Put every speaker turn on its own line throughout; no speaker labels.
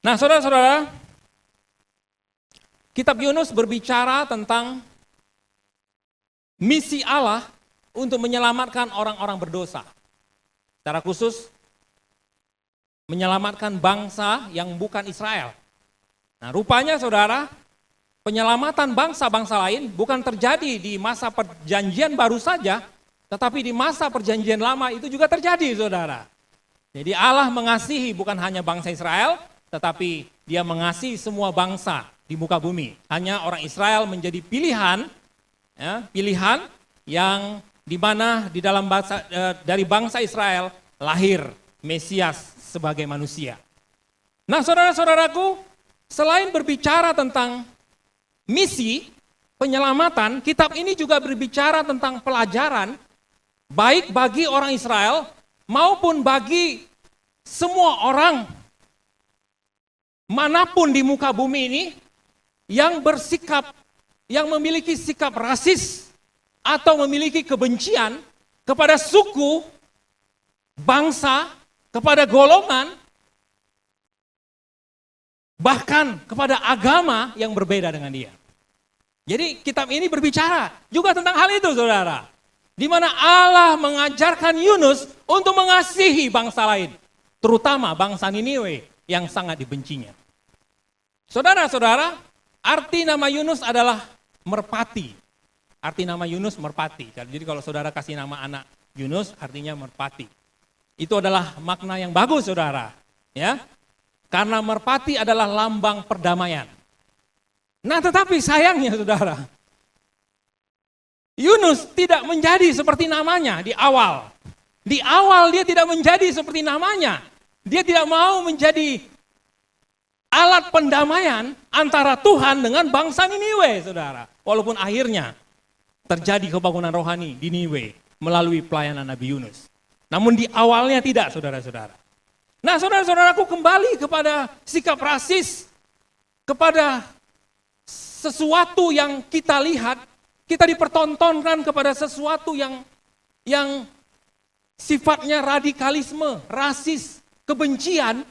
Nah, saudara-saudara, kitab Yunus berbicara tentang misi Allah untuk menyelamatkan orang-orang berdosa. Secara khusus, menyelamatkan bangsa yang bukan Israel. Nah, rupanya saudara, penyelamatan bangsa-bangsa lain bukan terjadi di masa perjanjian baru saja, tetapi di masa perjanjian lama itu juga terjadi, saudara. Jadi Allah mengasihi bukan hanya bangsa Israel, tetapi dia mengasihi semua bangsa di muka bumi. Hanya orang Israel menjadi pilihan, ya, pilihan yang di mana di dalam dari bangsa Israel lahir Mesias sebagai manusia. Nah, saudara-saudaraku, selain berbicara tentang misi penyelamatan, kitab ini juga berbicara tentang pelajaran baik bagi orang Israel maupun bagi semua orang manapun di muka bumi ini yang bersikap, yang memiliki sikap rasis atau memiliki kebencian kepada suku, bangsa, kepada golongan, bahkan kepada agama yang berbeda dengan dia. Jadi kitab ini berbicara juga tentang hal itu, saudara. Di mana Allah mengajarkan Yunus untuk mengasihi bangsa lain, terutama bangsa Niniwe yang sangat dibencinya. Saudara-saudara, arti nama Yunus adalah merpati. Arti nama Yunus merpati. Jadi kalau saudara kasih nama anak Yunus, artinya merpati. Itu adalah makna yang bagus, saudara. Ya, karena merpati adalah lambang perdamaian. Nah, tetapi sayangnya, saudara, Yunus tidak menjadi seperti namanya di awal. Di awal dia tidak menjadi seperti namanya. Dia tidak mau menjadi alat pendamaian antara Tuhan dengan bangsa Niniwe, saudara. Walaupun akhirnya terjadi kebangunan rohani di Niniwe melalui pelayanan Nabi Yunus. Namun di awalnya tidak, saudara-saudara. Nah, saudara-saudaraku, kembali kepada sikap rasis, kepada sesuatu yang kita lihat, kita dipertontonkan kepada sesuatu yang sifatnya radikalisme, rasis, kebencian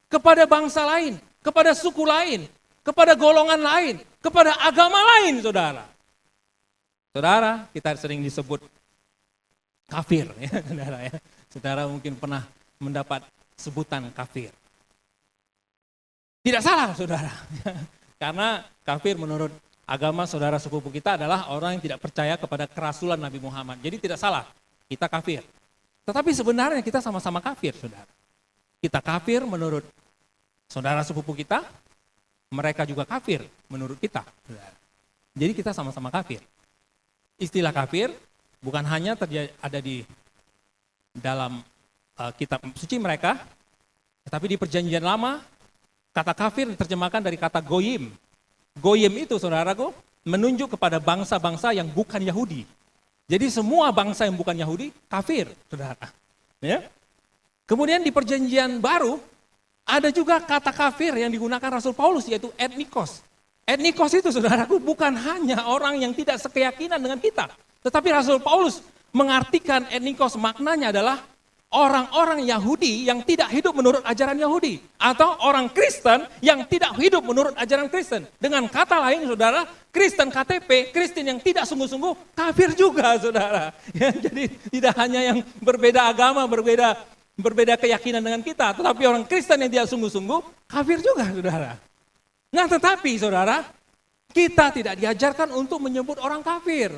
kepada bangsa lain, kepada suku lain, kepada golongan lain, kepada agama lain, saudara. Saudara, kita sering disebut kafir, ya, saudara. Ya. Saudara mungkin pernah mendapat sebutan kafir. Tidak salah, saudara. Karena kafir menurut agama saudara sepupu kita adalah orang yang tidak percaya kepada kerasulan Nabi Muhammad. Jadi tidak salah, kita kafir. Tetapi sebenarnya kita sama-sama kafir, saudara. Kita kafir menurut saudara sepupu kita, mereka juga kafir menurut kita, saudara. Jadi kita sama-sama kafir. Istilah kafir bukan hanya ada di dalam kitab suci mereka, tetapi di perjanjian lama, kata kafir diterjemahkan dari kata goyim. Goyim itu, saudaraku, menunjuk kepada bangsa-bangsa yang bukan Yahudi. Jadi semua bangsa yang bukan Yahudi, kafir, saudara. Ya. Kemudian di perjanjian baru, ada juga kata kafir yang digunakan Rasul Paulus, yaitu etnikos. Etnikos itu, saudaraku, bukan hanya orang yang tidak sekeyakinan dengan kita. Tetapi Rasul Paulus mengartikan etnikos, maknanya adalah orang-orang Yahudi yang tidak hidup menurut ajaran Yahudi. Atau orang Kristen yang tidak hidup menurut ajaran Kristen. Dengan kata lain, saudara, Kristen KTP, Kristen yang tidak sungguh-sungguh, kafir juga, saudara. Ya, jadi tidak hanya yang berbeda agama, berbeda keyakinan dengan kita. Tetapi orang Kristen yang tidak sungguh-sungguh, kafir juga, saudara. Nah, tetapi, saudara, kita tidak diajarkan untuk menyebut orang kafir.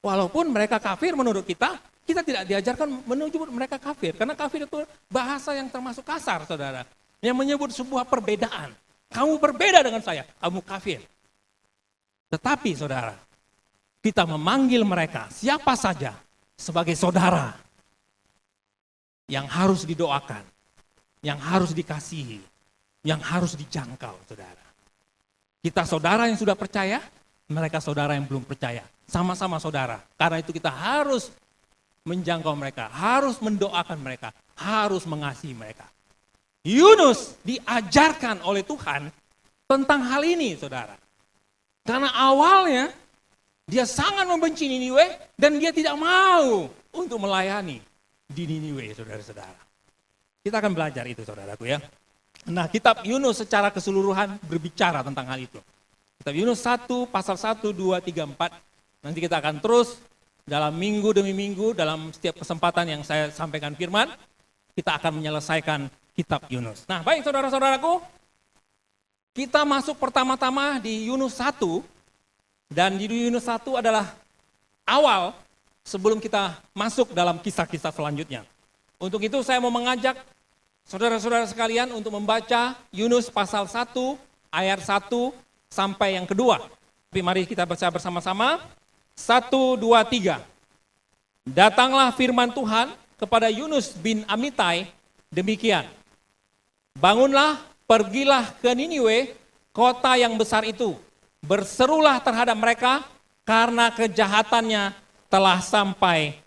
Walaupun mereka kafir menurut kita tidak diajarkan menyebut mereka kafir. Karena kafir itu bahasa yang termasuk kasar, saudara. Yang menyebut sebuah perbedaan. Kamu berbeda dengan saya, kamu kafir. Tetapi, saudara, kita memanggil mereka, siapa saja, sebagai saudara. Yang harus didoakan, yang harus dikasihi, yang harus dijangkau, saudara. Kita saudara yang sudah percaya, mereka saudara yang belum percaya. Sama-sama saudara. Karena itu kita harus menjangkau mereka, harus mendoakan mereka, harus mengasihi mereka. Yunus diajarkan oleh Tuhan tentang hal ini, saudara. Karena awalnya dia sangat membenci Niniwe dan dia tidak mau untuk melayani di Niniwe, saudara-saudara. Kita akan belajar itu, saudaraku ya. Nah, kitab Yunus secara keseluruhan berbicara tentang hal itu. Kitab Yunus 1, pasal 1, 2, 3, 4. Nanti kita akan terus dalam minggu demi minggu, dalam setiap kesempatan yang saya sampaikan firman, kita akan menyelesaikan kitab Yunus. Nah, baik saudara-saudaraku, kita masuk pertama-tama di Yunus 1, dan di Yunus 1 adalah awal sebelum kita masuk dalam kisah-kisah selanjutnya. Untuk itu saya mau mengajak saudara-saudara sekalian untuk membaca Yunus pasal 1, ayat 1 sampai yang kedua. Tapi mari kita baca bersama-sama. 1, 2, 3. Datanglah firman Tuhan kepada Yunus bin Amittai demikian. Bangunlah, pergilah ke Niniwe, kota yang besar itu. Berserulah terhadap mereka karena kejahatannya telah sampai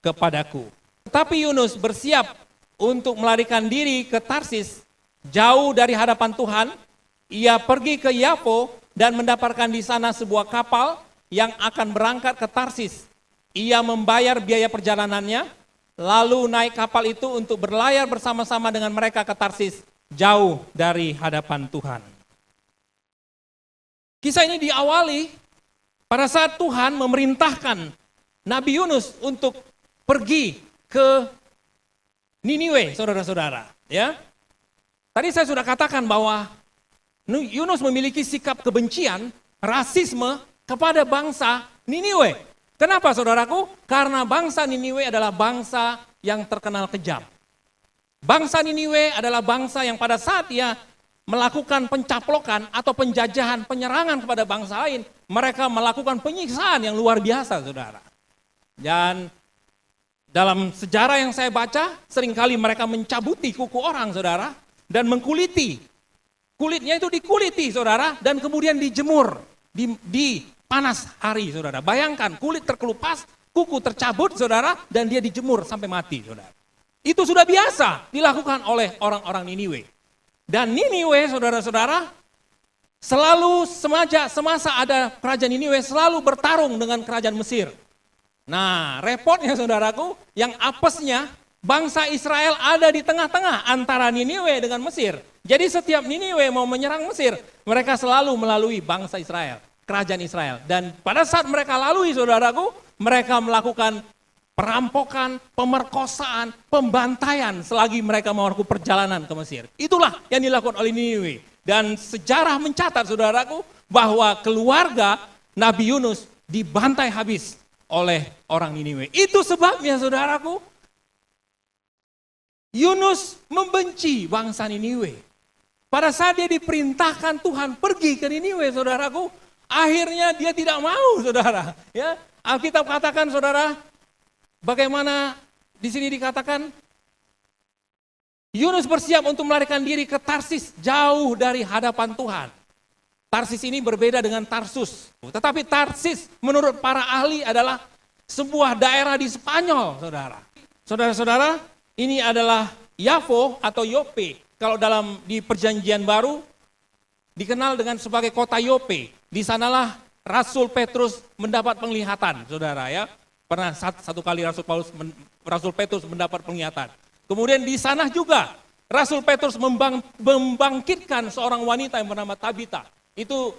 kepadaku. Tetapi Yunus bersiap untuk melarikan diri ke Tarsis, jauh dari hadapan Tuhan. Ia pergi ke Yapo dan mendapatkan di sana sebuah kapal yang akan berangkat ke Tarsis. Ia membayar biaya perjalanannya, lalu naik kapal itu untuk berlayar bersama-sama dengan mereka ke Tarsis, jauh dari hadapan Tuhan. Kisah ini diawali pada saat Tuhan memerintahkan Nabi Yunus untuk pergi ke Niniwe, saudara-saudara. Ya, tadi saya sudah katakan bahwa Yunus memiliki sikap kebencian, rasisme kepada bangsa Niniwe. Kenapa saudaraku? Karena bangsa Niniwe adalah bangsa yang terkenal kejam. Bangsa Niniwe adalah bangsa yang pada saat ia melakukan pencaplokan atau penjajahan, penyerangan kepada bangsa lain, mereka melakukan penyiksaan yang luar biasa, saudara. Dan dalam sejarah yang saya baca, seringkali mereka mencabuti kuku orang, saudara, dan mengkuliti. Kulitnya itu dikuliti, saudara, dan kemudian dijemur di panas hari, saudara. Bayangkan, kulit terkelupas, kuku tercabut, saudara, dan dia dijemur sampai mati, saudara. Itu sudah biasa dilakukan oleh orang-orang Niniwe. Dan Niniwe, saudara-saudara, selalu semasa ada kerajaan Niniwe selalu bertarung dengan kerajaan Mesir. Nah, repotnya saudaraku, yang apesnya bangsa Israel ada di tengah-tengah antara Niniwe dengan Mesir. Jadi setiap Niniwe mau menyerang Mesir, mereka selalu melalui bangsa Israel, kerajaan Israel. Dan pada saat mereka lalui saudaraku, mereka melakukan perampokan, pemerkosaan, pembantaian selagi mereka melakukan perjalanan ke Mesir. Itulah yang dilakukan oleh Niniwe. Dan sejarah mencatat saudaraku bahwa keluarga Nabi Yunus dibantai habis oleh orang Niniwe. Itu sebabnya saudaraku, Yunus membenci bangsa Niniwe. Pada saat dia diperintahkan Tuhan pergi ke Niniwe, saudaraku, akhirnya dia tidak mau, saudara. Ya, Alkitab katakan, saudara, bagaimana di sini dikatakan, Yunus bersiap untuk melarikan diri ke Tarsis, jauh dari hadapan Tuhan. Tarsis ini berbeda dengan Tarsus. Tetapi Tarsis menurut para ahli adalah sebuah daerah di Spanyol, saudara. Saudara-saudara, ini adalah Yafo atau Yope. Kalau di perjanjian baru dikenal dengan sebagai kota Yope. Di sanalah Rasul Petrus mendapat penglihatan, saudara ya. Pernah satu kali Rasul Petrus mendapat penglihatan. Kemudian di sana juga Rasul Petrus membangkitkan seorang wanita yang bernama Tabita. Itu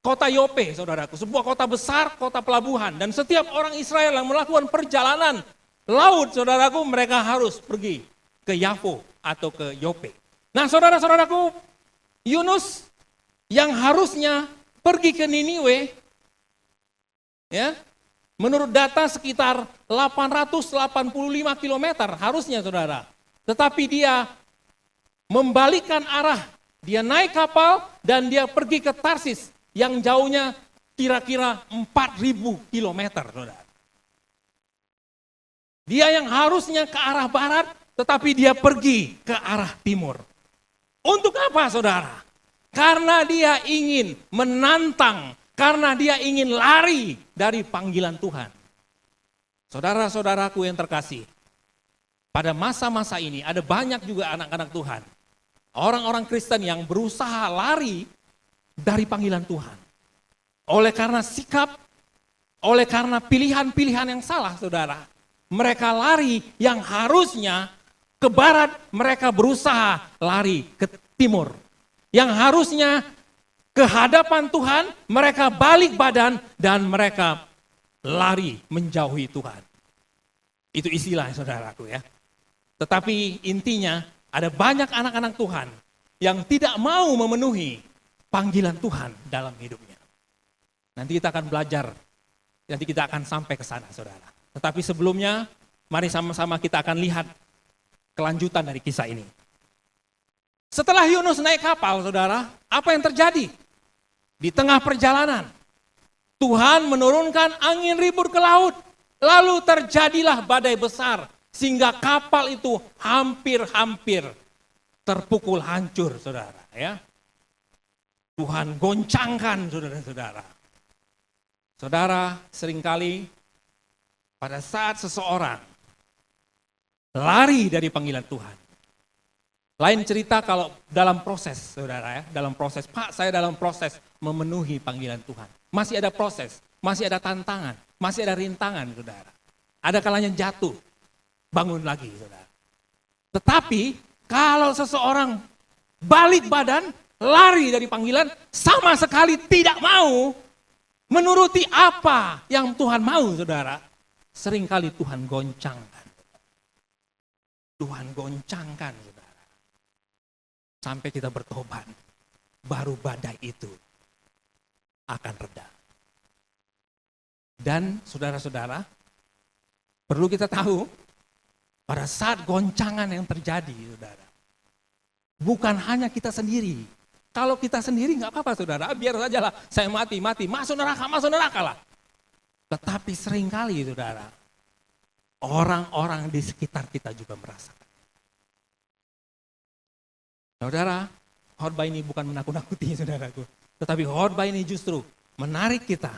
kota Yope, saudaraku, sebuah kota besar, kota pelabuhan. Dan setiap orang Israel yang melakukan perjalanan laut, saudaraku, mereka harus pergi ke Yafo atau ke Yope. Nah, saudara-saudaraku, Yunus yang harusnya pergi ke Niniwe, ya, menurut data sekitar 885 km harusnya, saudara. Tetapi dia membalikkan arah. Dia naik kapal dan dia pergi ke Tarsis yang jauhnya kira-kira 4.000 km, saudara. Dia yang harusnya ke arah barat, tetapi dia pergi ke arah timur. Untuk apa, saudara? Karena dia ingin menantang, karena dia ingin lari dari panggilan Tuhan. Saudara-saudaraku yang terkasih, pada masa-masa ini ada banyak juga anak-anak Tuhan. Orang-orang Kristen yang berusaha lari dari panggilan Tuhan. Oleh karena sikap, oleh karena pilihan-pilihan yang salah, saudara. Mereka lari yang harusnya ke barat, mereka berusaha lari ke timur. Yang harusnya ke hadapan Tuhan, mereka balik badan dan mereka lari menjauhi Tuhan. Itu istilah saudaraku ya. Tetapi intinya ada banyak anak-anak Tuhan yang tidak mau memenuhi panggilan Tuhan dalam hidupnya. Nanti kita akan belajar, nanti kita akan sampai ke sana saudara. Tetapi sebelumnya, mari sama-sama kita akan lihat kelanjutan dari kisah ini. Setelah Yunus naik kapal saudara, apa yang terjadi? Di tengah perjalanan, Tuhan menurunkan angin ribut ke laut. Lalu terjadilah badai besar, sehingga kapal itu hampir-hampir terpukul hancur saudara. Ya. Tuhan goncangkan saudara-saudara. Saudara, seringkali pada saat seseorang lari dari panggilan Tuhan. Lain cerita kalau dalam proses, saudara ya, dalam proses, Pak saya dalam proses memenuhi panggilan Tuhan. Masih ada proses, masih ada tantangan, masih ada rintangan, saudara. Ada kalanya jatuh, bangun lagi, saudara. Tetapi kalau seseorang balik badan, lari dari panggilan, sama sekali tidak mau menuruti apa yang Tuhan mau, saudara. Seringkali Tuhan goncangkan. Tuhan goncangkan, saudara. Sampai kita bertobat, baru badai itu akan reda. Dan saudara-saudara, perlu kita tahu, pada saat goncangan yang terjadi, saudara, bukan hanya kita sendiri. Kalau kita sendiri nggak apa-apa saudara, biar saja lah, saya mati, masuk neraka lah. Tetapi seringkali saudara, orang-orang di sekitar kita juga merasakan. Saudara, khotbah ini bukan menakut-nakuti saudaraku. Tetapi khotbah ini justru menarik kita,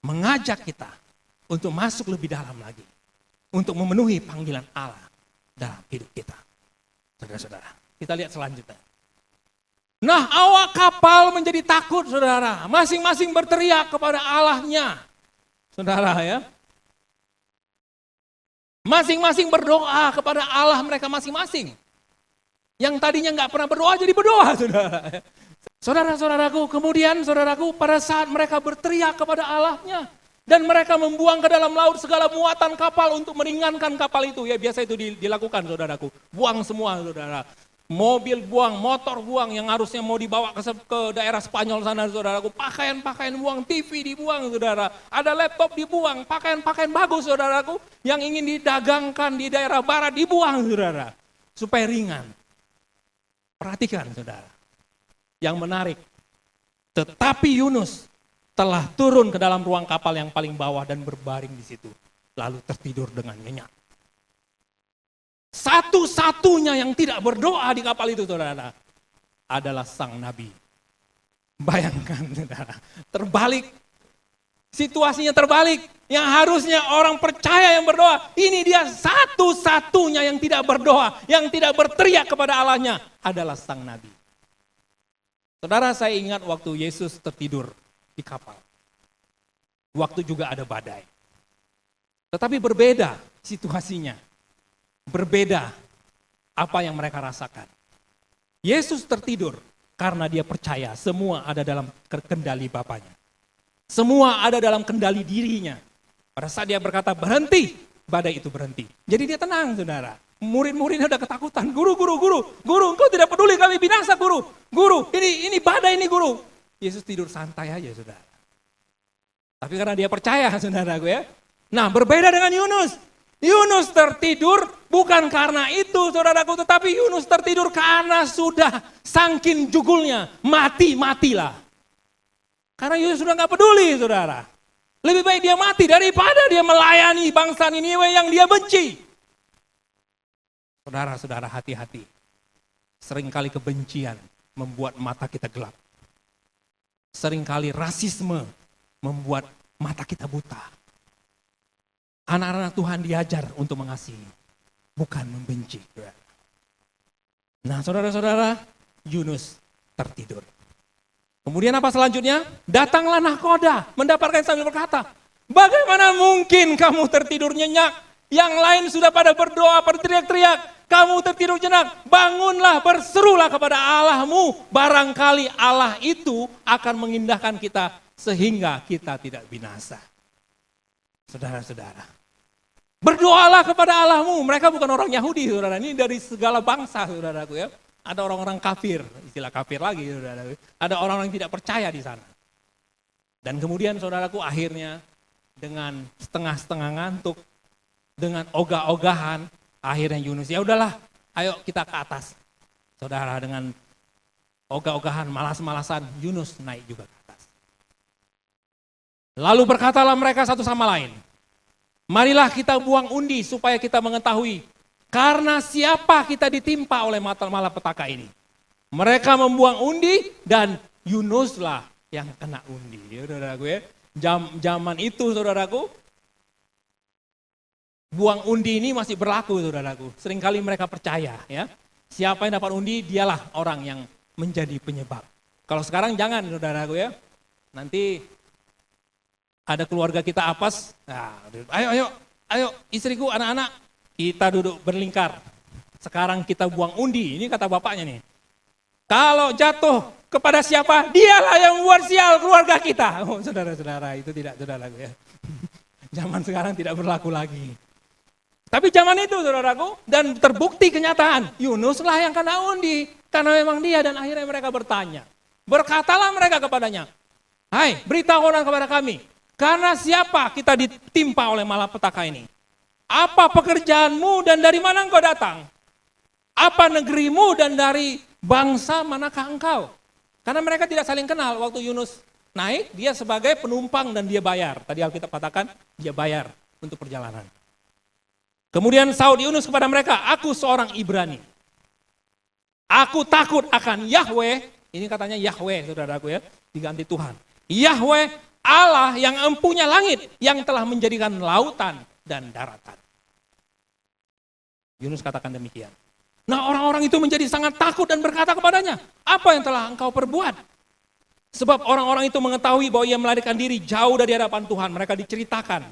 mengajak kita untuk masuk lebih dalam lagi. Untuk memenuhi panggilan Allah dalam hidup kita. Saudara-saudara, kita lihat selanjutnya. Nah, awak kapal menjadi takut saudara. Masing-masing berteriak kepada Allahnya. Saudara ya. Masing-masing berdoa kepada Allah mereka masing-masing. Yang tadinya nggak pernah berdoa jadi berdoa, saudara. Saudara-saudaraku, kemudian saudaraku pada saat mereka berteriak kepada Allahnya dan mereka membuang ke dalam laut segala muatan kapal untuk meringankan kapal itu. Ya biasa itu dilakukan, saudaraku. Buang semua, saudara. Mobil buang, motor buang yang harusnya mau dibawa ke daerah Spanyol sana, saudaraku. Pakaian-pakaian buang, TV dibuang, saudara. Ada laptop dibuang, pakaian-pakaian bagus, saudaraku. Yang ingin didagangkan di daerah barat dibuang, saudara. Supaya ringan. Perhatikan saudara, yang menarik, tetapi Yunus telah turun ke dalam ruang kapal yang paling bawah dan berbaring di situ, lalu tertidur dengan nyenyak. Satu-satunya yang tidak berdoa di kapal itu saudara, adalah sang nabi. Bayangkan saudara, terbalik, situasinya terbalik, yang harusnya orang percaya yang berdoa, ini dia satu-satunya yang tidak berdoa, yang tidak berteriak kepada Allahnya, adalah sang nabi. Saudara, saya ingat waktu Yesus tertidur di kapal. Waktu juga ada badai. Tetapi berbeda situasinya. Berbeda apa yang mereka rasakan. Yesus tertidur karena dia percaya semua ada dalam kendali Bapanya. Semua ada dalam kendali dirinya. Pada saat dia berkata berhenti, badai itu berhenti. Jadi dia tenang saudara. Murid-muridnya udah ketakutan. Guru, engkau tidak peduli kami binasa guru. Guru, ini badai ini guru. Yesus tidur santai aja saudara. Tapi karena dia percaya saudaraku ya. Nah berbeda dengan Yunus. Yunus tertidur bukan karena itu saudaraku. Tetapi Yunus tertidur karena sudah saking jugulnya. Matilah. Karena Yunus sudah gak peduli saudara. Lebih baik dia mati daripada dia melayani bangsa Niniwe yang dia benci. Saudara-saudara hati-hati. Seringkali kebencian membuat mata kita gelap. Seringkali rasisme membuat mata kita buta. Anak-anak Tuhan diajar untuk mengasihi, bukan membenci. Nah saudara-saudara, Yunus tertidur. Kemudian apa selanjutnya? Datanglah nahkoda, mendapatkan sambil berkata, bagaimana mungkin kamu tertidur nyenyak? Yang lain sudah pada berdoa, berteriak-teriak. Kamu tertidur jenak, bangunlah, berserulah kepada Allahmu. Barangkali Allah itu akan mengindahkan kita sehingga kita tidak binasa. Saudara-saudara, berdoalah kepada Allahmu. Mereka bukan orang Yahudi, saudara. Ini dari segala bangsa, saudaraku ya. Ada orang-orang kafir, istilah kafir lagi, saudara. Ada orang-orang yang tidak percaya di sana. Dan kemudian saudaraku akhirnya dengan setengah-setengah ngantuk, dengan ogah-ogahan, akhirnya Yunus, ya udahlah, ayo kita ke atas. Saudara, dengan ogah-ogahan, malas-malasan, Yunus naik juga ke atas. Lalu berkatalah mereka satu sama lain, marilah kita buang undi supaya kita mengetahui karena siapa kita ditimpa oleh malapetaka ini. Mereka membuang undi dan Yunuslah yang kena undi. Ya, saudaraku ya. Zaman itu saudaraku, buang undi ini masih berlaku saudaraku. Seringkali mereka percaya ya, siapa yang dapat undi dialah orang yang menjadi penyebab. Kalau sekarang jangan saudaraku ya, nanti ada keluarga kita apes, nah, ayo istriku, anak-anak, kita duduk berlingkar. Sekarang kita buang undi, ini kata bapaknya nih. Kalau jatuh kepada siapa, dialah yang buat sial keluarga kita. Oh saudara-saudara, itu tidak saudaraku ya. Zaman sekarang tidak berlaku lagi. Tapi zaman itu saudaraku, dan terbukti kenyataan, Yunuslah yang kena undi. Karena memang dia, dan akhirnya mereka bertanya. Berkatalah mereka kepadanya, hai beritahulah kepada kami, karena siapa kita ditimpa oleh malapetaka ini? Apa pekerjaanmu dan dari mana engkau datang? Apa negerimu dan dari bangsa manakah engkau? Karena mereka tidak saling kenal. Waktu Yunus naik, dia sebagai penumpang dan dia bayar. Tadi Alkitab katakan, dia bayar untuk perjalanan. Kemudian sahut Yunus kepada mereka, aku seorang Ibrani. Aku takut akan Yahweh, ini katanya Yahweh saudaraku ya, diganti Tuhan. Yahweh Allah yang empunya langit, yang telah menjadikan lautan dan daratan. Yunus katakan demikian. Nah orang-orang itu menjadi sangat takut dan berkata kepadanya, apa yang telah engkau perbuat? Sebab orang-orang itu mengetahui bahwa ia melarikan diri jauh dari hadapan Tuhan. Mereka diceritakan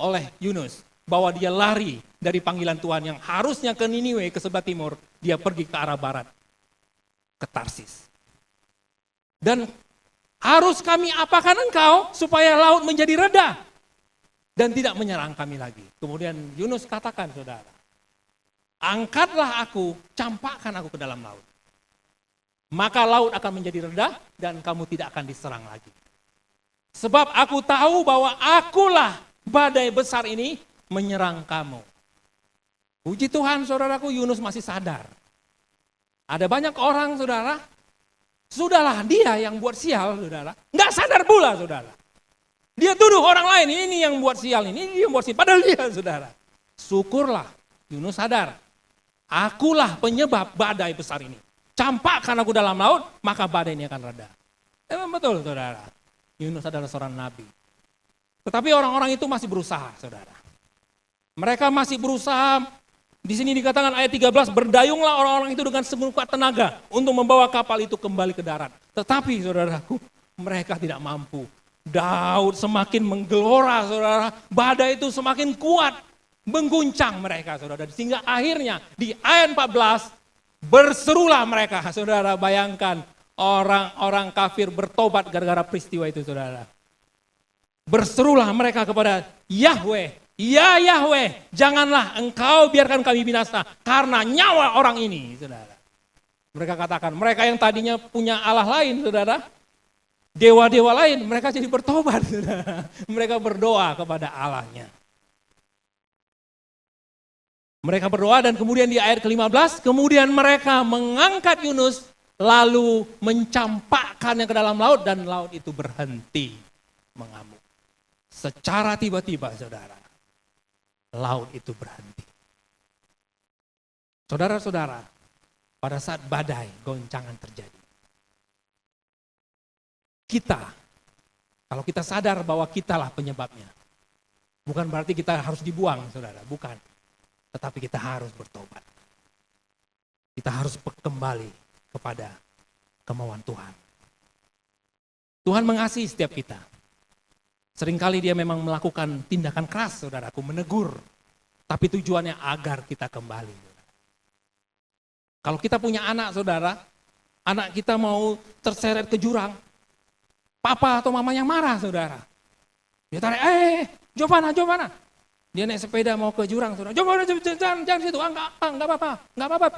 oleh Yunus bahwa dia lari dari panggilan Tuhan yang harusnya ke Niniwe, ke sebelah timur, dia pergi ke arah barat, ke Tarsis. Dan harus kami apakan engkau supaya laut menjadi reda dan tidak menyerang kami lagi. Kemudian Yunus katakan, saudara, angkatlah aku, campakkan aku ke dalam laut. Maka laut akan menjadi reda dan kamu tidak akan diserang lagi. Sebab aku tahu bahwa akulah badai besar ini menyerang kamu. Puji Tuhan saudaraku, Yunus masih sadar. Ada banyak orang saudara, sudahlah dia yang buat sial saudara. Nggak sadar pula saudara. Dia tuduh orang lain, ini yang buat sial, ini yang buat sial. Padahal dia saudara. Syukurlah Yunus sadar. Akulah penyebab badai besar ini. Campakkan aku dalam laut, maka badai ini akan reda. Emang betul saudara. Yunus adalah seorang nabi. Tetapi orang-orang itu masih berusaha saudara. Mereka masih berusaha, di sini dikatakan ayat 13, berdayunglah orang-orang itu dengan segenap tenaga untuk membawa kapal itu kembali ke darat. Tetapi saudaraku, mereka tidak mampu. Daud semakin menggelora saudara, badai itu semakin kuat, mengguncang mereka saudara. Sehingga akhirnya di ayat 14, berserulah mereka, saudara bayangkan orang-orang kafir bertobat gara-gara peristiwa itu saudara. Berserulah mereka kepada Yahweh, ya Yahweh, janganlah engkau biarkan kami binasa karena nyawa orang ini, saudara. Mereka katakan, mereka yang tadinya punya Allah lain, saudara, dewa-dewa lain, mereka jadi bertobat, saudara. Mereka berdoa kepada Allahnya. Mereka berdoa dan kemudian di ayat ke-15, kemudian mereka mengangkat Yunus, lalu mencampakkannya ke dalam laut dan laut itu berhenti mengamuk. Secara tiba-tiba, saudara, laut itu berhenti. Saudara-saudara, pada saat badai, goncangan terjadi. Kita, kalau kita sadar bahwa kitalah penyebabnya, bukan berarti kita harus dibuang, saudara, bukan. Tetapi kita harus bertobat. Kita harus kembali kepada kemauan Tuhan. Tuhan mengasihi setiap kita. Seringkali dia memang melakukan tindakan keras, saudaraku, menegur. Tapi tujuannya agar kita kembali. Kalau kita punya anak saudara, anak kita mau terseret ke jurang, papa atau mamanya marah saudara. Dia tarik, Giovanna. Dia naik sepeda mau ke jurang saudara. Giovanna jangan situ, enggak apa-apa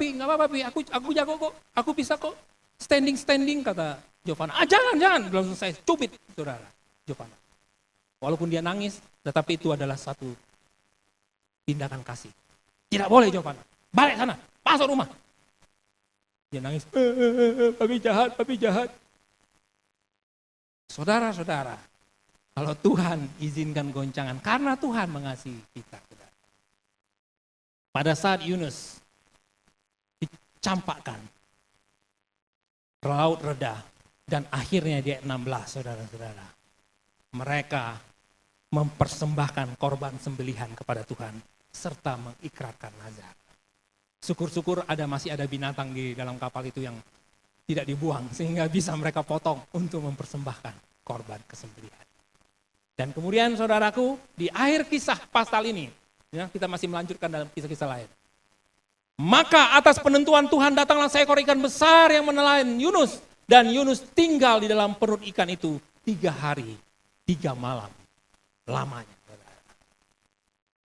Pi, aku jago kok, aku bisa kok. Standing kata Giovanna. Jangan, langsung saya cubit saudara, Giovanna. Walaupun dia nangis, tetapi itu adalah satu tindakan kasih. Tidak boleh Giovanna, balik sana, masuk rumah. Dia nangis, papi jahat. Saudara-saudara, kalau Tuhan izinkan goncangan, karena Tuhan mengasihi kita. Pada saat Yunus dicampakkan, laut reda, dan akhirnya di ayat 16, saudara-saudara. Mereka mempersembahkan korban sembelihan kepada Tuhan, serta mengikrarkan nazar. Syukur-syukur masih ada binatang di dalam kapal itu yang tidak dibuang, sehingga bisa mereka potong untuk mempersembahkan korban kesembelihan. Dan kemudian saudaraku, di akhir kisah pasal ini, ya, kita masih melanjutkan dalam kisah-kisah lain. Maka atas penentuan Tuhan datanglah seekor ikan besar yang menelan Yunus, dan Yunus tinggal di dalam perut ikan itu 3 hari, 3 malam lamanya.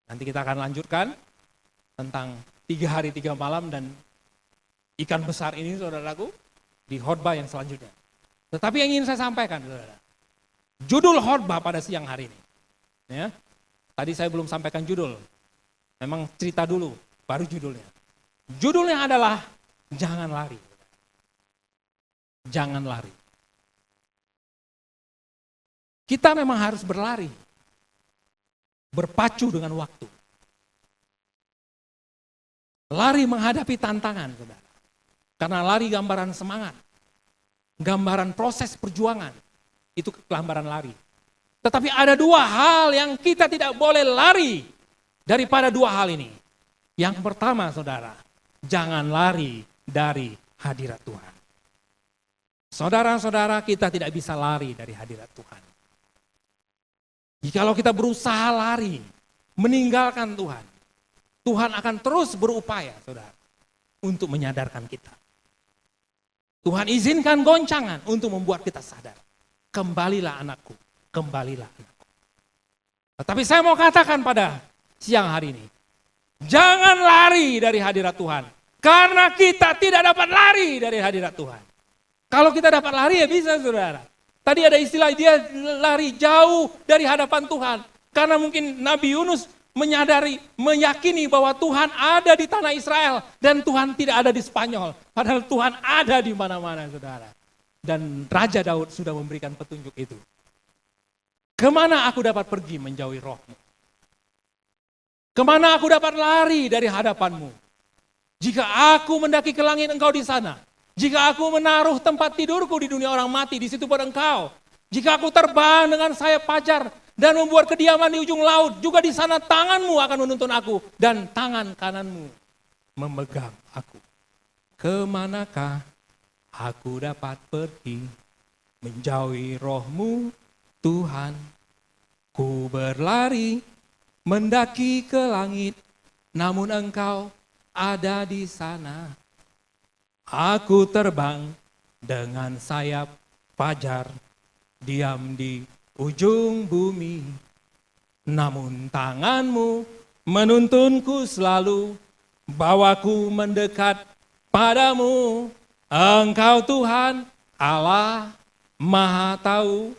Nanti kita akan lanjutkan tentang 3 hari 3 malam dan ikan besar ini saudaraku di khotbah yang selanjutnya. Tetapi yang ingin saya sampaikan saudara, judul khotbah pada siang hari ini. Ya, tadi saya belum sampaikan judul, memang cerita dulu, baru judulnya. Judulnya adalah jangan lari. Jangan lari. Kita memang harus berlari, berpacu dengan waktu. Lari menghadapi tantangan, saudara. Karena lari gambaran semangat, gambaran proses perjuangan, itu gambaran lari. Tetapi ada 2 hal yang kita tidak boleh lari daripada 2 hal ini. Yang pertama, saudara, jangan lari dari hadirat Tuhan. Saudara-saudara, kita tidak bisa lari dari hadirat Tuhan. Jikalau kita berusaha lari, meninggalkan Tuhan, Tuhan akan terus berupaya, saudara, untuk menyadarkan kita. Tuhan izinkan goncangan untuk membuat kita sadar. Kembalilah anakku, kembalilah anakku. Tetapi saya mau katakan pada siang hari ini, jangan lari dari hadirat Tuhan. Karena kita tidak dapat lari dari hadirat Tuhan. Kalau kita dapat lari ya bisa saudara. Tadi ada istilah dia lari jauh dari hadapan Tuhan. Karena mungkin Nabi Yunus meyakini bahwa Tuhan ada di tanah Israel dan Tuhan tidak ada di Spanyol. Padahal Tuhan ada di mana-mana saudara. Dan Raja Daud sudah memberikan petunjuk itu. Kemana aku dapat pergi menjauhi rohmu? Kemana aku dapat lari dari hadapanmu? Jika aku mendaki ke langit, engkau di sana. Jika aku menaruh tempat tidurku di dunia orang mati, di situ pada engkau. Jika aku terbang dengan sayap pajar dan membuat kediaman di ujung laut, juga di sana tanganmu akan menuntun aku dan tangan kananmu memegang aku. Kemanakah aku dapat pergi menjauhi rohmu Tuhan? Ku berlari mendaki ke langit, namun engkau ada di sana. Aku terbang dengan sayap fajar, diam di ujung bumi. Namun tanganmu menuntunku selalu, bawaku mendekat padamu. Engkau Tuhan Allah Maha Tahu,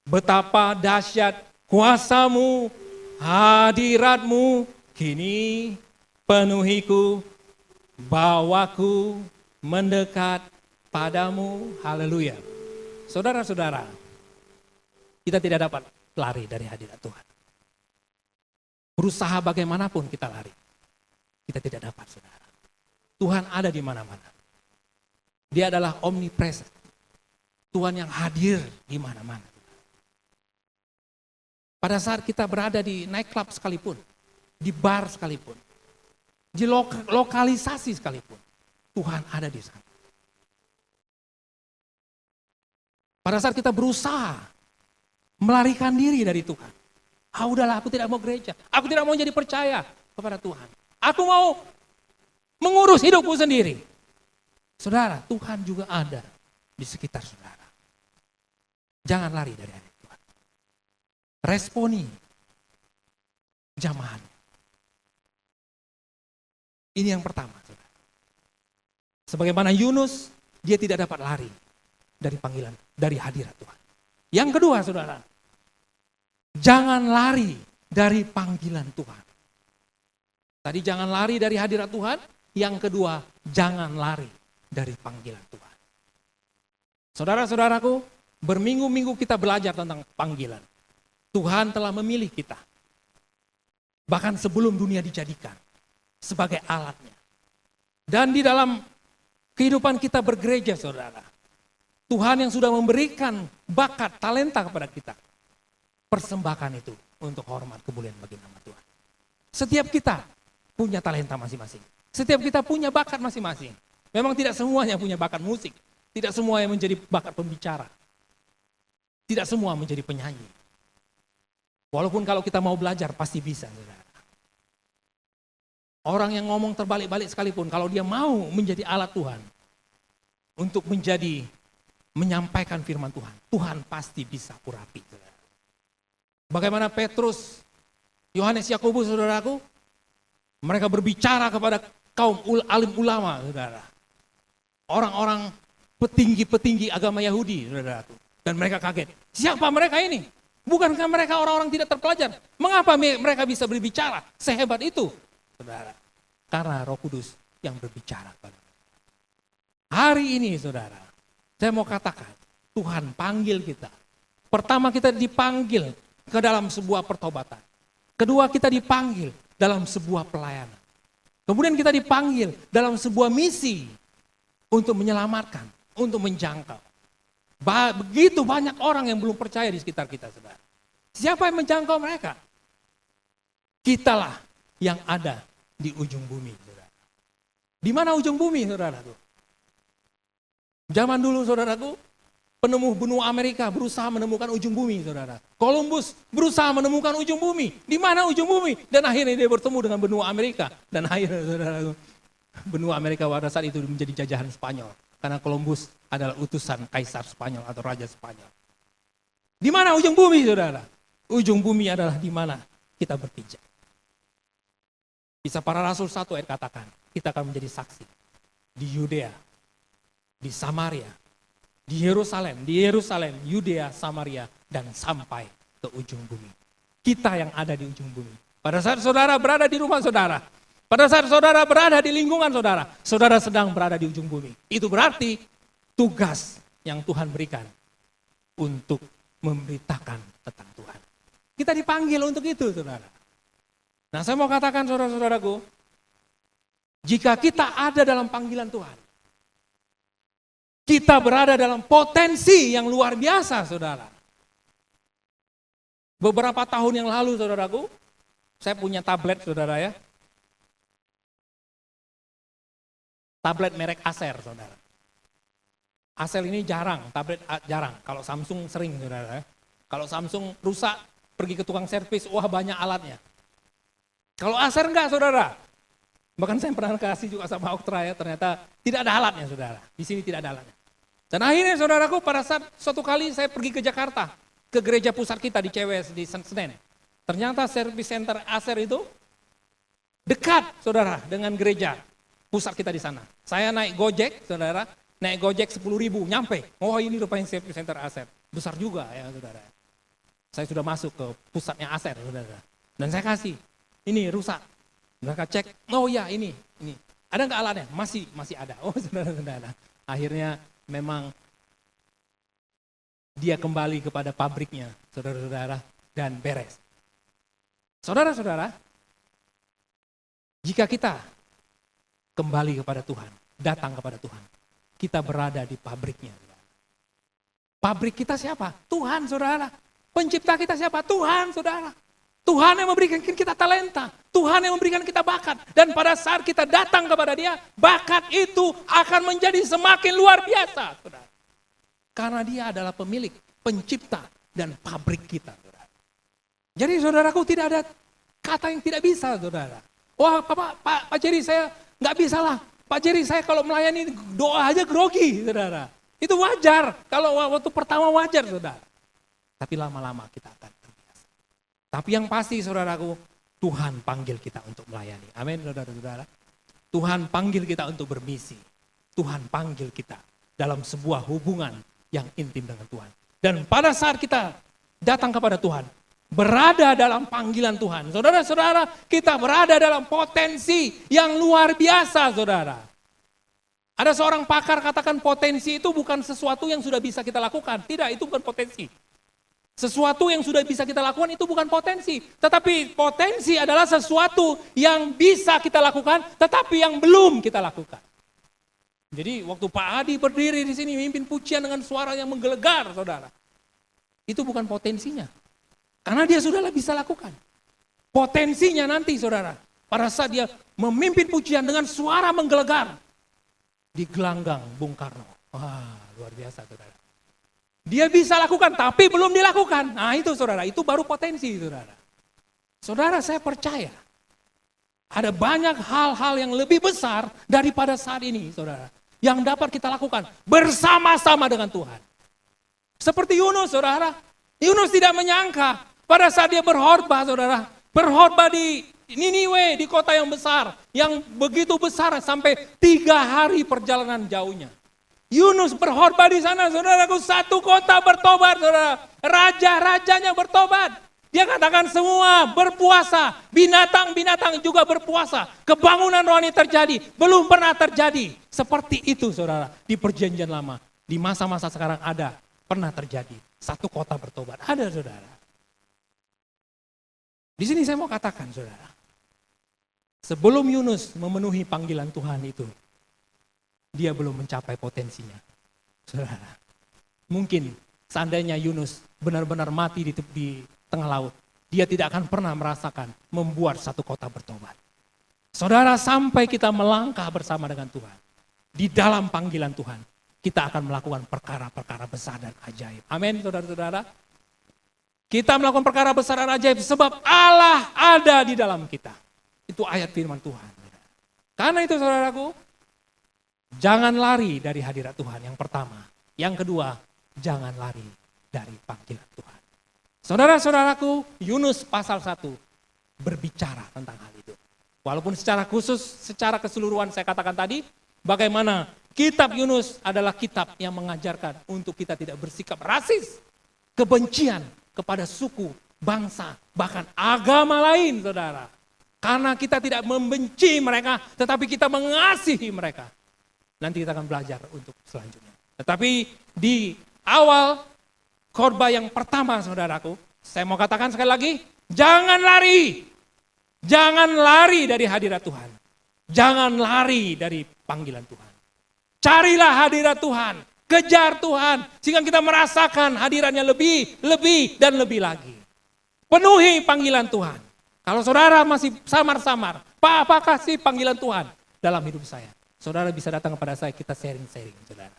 betapa dahsyat kuasamu, hadiratmu kini penuhiku, bawaku mendekat padamu. Haleluya. Saudara-saudara, kita tidak dapat lari dari hadirat Tuhan. Berusaha bagaimanapun kita lari, kita tidak dapat, saudara. Tuhan ada di mana-mana. Dia adalah omnipresent. Tuhan yang hadir di mana-mana. Pada saat kita berada di nightclub sekalipun, di bar sekalipun, di lokalisasi sekalipun, Tuhan ada di sana. Pada saat kita berusaha melarikan diri dari Tuhan. Udahlah, aku tidak mau gereja, aku tidak mau jadi percaya, kepada Tuhan. Aku mau mengurus hidupku sendiri. Saudara, Tuhan juga ada di sekitar saudara. Jangan lari dari hadirat Tuhan. Responi jamahan. Ini yang pertama, saudara. Sebagaimana Yunus, dia tidak dapat lari dari panggilan, dari hadirat Tuhan. Yang kedua, saudara, jangan lari dari panggilan Tuhan. Tadi jangan lari dari hadirat Tuhan, yang kedua, jangan lari dari panggilan Tuhan. Saudara-saudaraku, berminggu-minggu kita belajar tentang panggilan. Tuhan telah memilih kita. Bahkan sebelum dunia dijadikan sebagai alatnya. Dan di dalam kehidupan kita bergereja, saudara, Tuhan yang sudah memberikan bakat, talenta kepada kita. Persembahkan itu untuk hormat kemuliaan bagi nama Tuhan. Setiap kita punya talenta masing-masing. Setiap kita punya bakat masing-masing. Memang tidak semuanya punya bakat musik. Tidak semua yang menjadi bakat pembicara. Tidak semua menjadi penyanyi. Walaupun kalau kita mau belajar pasti bisa, saudara. Orang yang ngomong terbalik-balik sekalipun, kalau dia mau menjadi alat Tuhan untuk menyampaikan firman Tuhan, Tuhan pasti bisa urapi, saudara. Bagaimana Petrus, Yohanes, Yakobus, saudaraku, mereka berbicara kepada kaum alim ulama, saudara. Orang-orang petinggi-petinggi agama Yahudi, saudaraku. Dan mereka kaget. Siapa mereka ini? Bukankah mereka orang-orang tidak terpelajar? Mengapa mereka bisa berbicara sehebat itu? Saudara, karena Roh Kudus yang berbicara pada mereka. Hari ini, saudara, saya mau katakan, Tuhan panggil kita. Pertama, kita dipanggil ke dalam sebuah pertobatan. Kedua, kita dipanggil dalam sebuah pelayanan. Kemudian kita dipanggil dalam sebuah misi untuk menyelamatkan, untuk menjangkau. Begitu banyak orang yang belum percaya di sekitar kita, saudara. Siapa yang menjangkau mereka? Kitalah yang ada di ujung bumi, saudara. Di mana ujung bumi, saudaraku? Zaman dulu, saudaraku, penemu benua Amerika berusaha menemukan ujung bumi, saudara. Columbus berusaha menemukan ujung bumi. Di mana ujung bumi? Dan akhirnya dia bertemu dengan benua Amerika. Dan akhirnya, saudaraku, benua Amerika pada saat itu menjadi jajahan Spanyol. Karena Columbus adalah utusan kaisar Spanyol atau raja Spanyol. Di mana ujung bumi, saudara? Ujung bumi adalah di mana kita berpijak. Kisah Para Rasul 1 ayat katakan, kita akan menjadi saksi di Yudea, di Samaria, di Yerusalem, Yudea, Samaria, dan sampai ke ujung bumi. Kita yang ada di ujung bumi. Pada saat saudara berada di rumah saudara, pada saat saudara berada di lingkungan saudara, saudara sedang berada di ujung bumi. Itu berarti tugas yang Tuhan berikan untuk memberitakan tentang Tuhan. Kita dipanggil untuk itu, saudara. Nah, saya mau katakan, saudara-saudaraku, jika kita ada dalam panggilan Tuhan, kita berada dalam potensi yang luar biasa, saudara. Beberapa tahun yang lalu, saudaraku, saya punya tablet, saudara ya. Tablet merek Acer, saudara. Acer ini tablet jarang. Kalau Samsung sering, saudara ya. Kalau Samsung rusak, pergi ke tukang servis, wah banyak alatnya. Kalau Acer enggak, saudara. Bahkan saya pernah kasih juga sama Oktra ya, ternyata tidak ada alatnya, saudara. Di sini tidak ada alatnya. Dan akhirnya, saudaraku, pada saat suatu kali saya pergi ke Jakarta, ke gereja pusat kita di CWS di Senen. Ternyata service center Acer itu dekat, saudara, dengan gereja pusat kita di sana. Saya naik Gojek, saudara, naik Gojek 10.000, nyampe. Oh, ini rupanya service center Acer. Besar juga ya, saudara. Saya sudah masuk ke pusatnya Acer, saudara. Dan saya kasih, ini rusak. Mereka cek, oh ya ini. Ada nggak alatnya? Masih ada. Oh, saudara-saudara. Akhirnya memang dia kembali kepada pabriknya, saudara-saudara, dan beres. Saudara-saudara, jika kita kembali kepada Tuhan, datang kepada Tuhan, kita berada di pabriknya. Pabrik kita siapa? Tuhan, saudara. Pencipta kita siapa? Tuhan, saudara. Tuhan yang memberikan kita talenta. Tuhan yang memberikan kita bakat. Dan pada saat kita datang kepada Dia, bakat itu akan menjadi semakin luar biasa, saudara. Karena Dia adalah pemilik, pencipta, dan pabrik kita, saudara. Jadi saudaraku, tidak ada kata yang tidak bisa, saudara. Wah Pak Jerry saya nggak bisa lah. Pak Jerry saya kalau melayani doa aja grogi, saudara. Itu wajar, kalau waktu pertama wajar, saudara. Tapi lama-lama kita akan terbiasa. Tapi yang pasti saudaraku, Tuhan panggil kita untuk melayani. Amin, saudara-saudara. Tuhan panggil kita untuk bermisi. Tuhan panggil kita dalam sebuah hubungan yang intim dengan Tuhan. Dan pada saat kita datang kepada Tuhan, berada dalam panggilan Tuhan. Saudara-saudara, kita berada dalam potensi yang luar biasa, saudara. Ada seorang pakar katakan potensi itu bukan sesuatu yang sudah bisa kita lakukan. Tidak, itu bukan potensi. Sesuatu yang sudah bisa kita lakukan itu bukan potensi. Tetapi potensi adalah sesuatu yang bisa kita lakukan, tetapi yang belum kita lakukan. Jadi waktu Pak Adi berdiri di sini memimpin pujian dengan suara yang menggelegar, saudara. Itu bukan potensinya. Karena dia sudah bisa lakukan. Potensinya nanti, saudara. Pada saat dia memimpin pujian dengan suara menggelegar. Di gelanggang Bung Karno. Wah, luar biasa, saudara. Dia bisa lakukan, tapi belum dilakukan. Nah itu saudara, itu baru potensi saudara. Saudara, saya percaya ada banyak hal-hal yang lebih besar daripada saat ini saudara. Yang dapat kita lakukan bersama-sama dengan Tuhan. Seperti Yunus saudara. Yunus tidak menyangka pada saat dia berkhotbah saudara. Berkhotbah di Niniwe, di kota yang besar. Yang begitu besar sampai 3 hari perjalanan jauhnya. Yunus berkhotbah di sana, saudaraku, satu kota bertobat, saudara. Raja-rajanya bertobat. Dia katakan semua berpuasa, binatang-binatang juga berpuasa. Kebangunan rohani terjadi, belum pernah terjadi. Seperti itu, saudara, di perjanjian lama. Di masa-masa sekarang ada, pernah terjadi. Satu kota bertobat, ada, saudara. Di sini saya mau katakan, saudara. Sebelum Yunus memenuhi panggilan Tuhan itu, dia belum mencapai potensinya. Saudara, mungkin seandainya Yunus benar-benar mati di tengah laut, dia tidak akan pernah merasakan membuat satu kota bertobat. Saudara, sampai kita melangkah bersama dengan Tuhan, di dalam panggilan Tuhan, kita akan melakukan perkara-perkara besar dan ajaib. Amin, saudara-saudara. Kita melakukan perkara besar dan ajaib sebab Allah ada di dalam kita. Itu ayat firman Tuhan. Karena itu saudaraku, jangan lari dari hadirat Tuhan yang pertama. Yang kedua, jangan lari dari panggilan Tuhan. Saudara-saudaraku, Yunus pasal 1 berbicara tentang hal itu. Walaupun secara khusus, secara keseluruhan saya katakan tadi, bagaimana kitab Yunus adalah kitab yang mengajarkan untuk kita tidak bersikap rasis, kebencian kepada suku, bangsa, bahkan agama lain, saudara. Karena kita tidak membenci mereka, tetapi kita mengasihi mereka. Nanti kita akan belajar untuk selanjutnya. Tetapi di awal khotbah yang pertama saudaraku, saya mau katakan sekali lagi, jangan lari. Jangan lari dari hadirat Tuhan. Jangan lari dari panggilan Tuhan. Carilah hadirat Tuhan, kejar Tuhan, sehingga kita merasakan hadirannya lebih dan lebih lagi. Penuhi panggilan Tuhan. Kalau saudara masih samar-samar, Pak, apakah sih panggilan Tuhan dalam hidup saya? Saudara bisa datang kepada saya, kita sharing-sharing, saudara.